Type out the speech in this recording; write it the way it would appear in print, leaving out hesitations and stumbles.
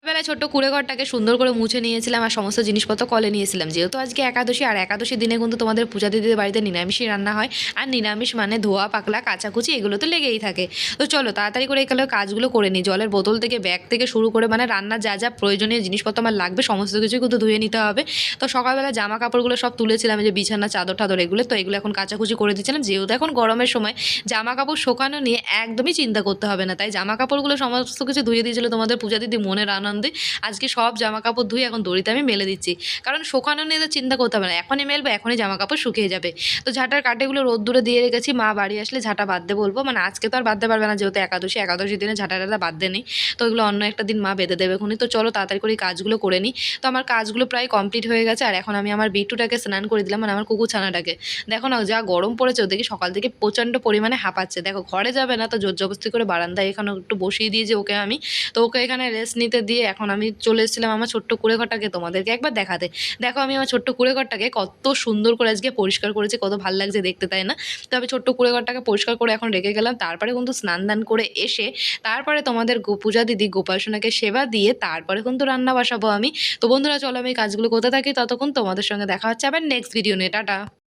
বেলায় ছোট্ট কুঁড়েঘরটাকে সুন্দর করে মুছে নিয়েছিলাম আর সমস্ত জিনিসপত্র কলে নিয়েছিলাম, যেহেতু আজকে একাদশী, আর একাদশী দিনে কিন্তু তোমাদের পূজা দিদিদের বাড়িতে নিরামিষই রান্না হয়। আর নিরামিষ মানে ধোয়া পাকলা কাচাকুচি এগুলো তো লেগেই থাকে। তো চলো তাড়াতাড়ি করে এগুলো কাজগুলো করে নিই। জলের বোতল থেকে ব্যাগ থেকে শুরু করে মানে রান্নার যা যা প্রয়োজনীয় জিনিসপত্র আমার লাগবে সমস্ত কিছু কিন্তু ধুয়ে নিতে হবে। তো সকালবেলা জামা কাপড়গুলো সব তুলেছিলাম, যে বিছানা চাদর টাদর এগুলো, তো এগুলো এখন কাচাকুচি করে দিচ্ছিলাম। যেহেতু এখন গরমের সময় জামা কাপড় শোকানো নিয়ে একদমই চিন্তা করতে হবে না, তাই জামা কাপড়গুলো সমস্ত কিছু ধুয়ে দিয়েছিল তোমাদের পূজা দিদি মনের আনন্দে। আজকে সব জামা কাপড় ধুয়ে এখন দড়িতে আমি মেলে দিচ্ছি, কারণ শুকানো নিয়ে তো চিন্তা করতে হবে না, এখনই মেলবো এখনই জামা কাপড় শুকিয়ে যাবে। তো ঝাঁটার কাটেগুলো রোদ্দুরে দিয়ে রেখেছি, মা বাড়ি আসলে ঝাঁটা বাঁধতে বলবো, মানে আজকে তো আর বাঁধতে পারবে না যেহেতু একাদশী, একাদশীর দিনে ঝাঁটা টাটা বাঁধতে নেই। তো ওইগুলো অন্য একটা দিন মা বেঁধে দেবে খুনি। তো চলো তাড়াতাড়ি করে কাজগুলো করে নিই। তো আমার কাজগুলো প্রায় কমপ্লিট হয়ে গেছে, আর এখন আমি আমার বিট্টুটাকে স্নান করে দিলাম, মানে আমার কুকুরছানাটাকে। দেখো না যা গরম পড়েছে, ওদিকে সকাল থেকে প্রচণ্ড পরিমাণে হাঁপাচ্ছে। দেখো ঘরে যাবে না, তো জোর জবরদস্তি করে বারান্দায় এখানে একটু বসিয়ে দিয়েছি ওকে আমি। তো ওকে এখানে রেস্ট নিতে দিয়ে এখন আমি চলে এসেছিলাম আমার ছোট্ট কুঁড়েঘরটাকে তোমাদেরকে একবার দেখাতে। দেখো আমি আমার ছোট্ট কুঁড়েঘরটাকে কত সুন্দর করে আজকে পরিষ্কার করেছি, কত ভালো লাগছে দেখতে, তাই না? তো আমি ছোট্ট কুঁড়েঘরটাকে পরিষ্কার করে এখন রেখে গেলাম। তারপরে কিন্তু স্নান দান করে এসে তারপরে তোমাদের পূজা দিদি গোপাল সোনাকে সেবা দিয়ে তারপরে কিন্তু রান্না বসাবো আমি। তো বন্ধুরা চলো আমি কাজগুলো করতে থাকি, ততক্ষণ তোমাদের সঙ্গে দেখা হচ্ছে আবার নেক্সট ভিডিও নিয়ে। টাটা।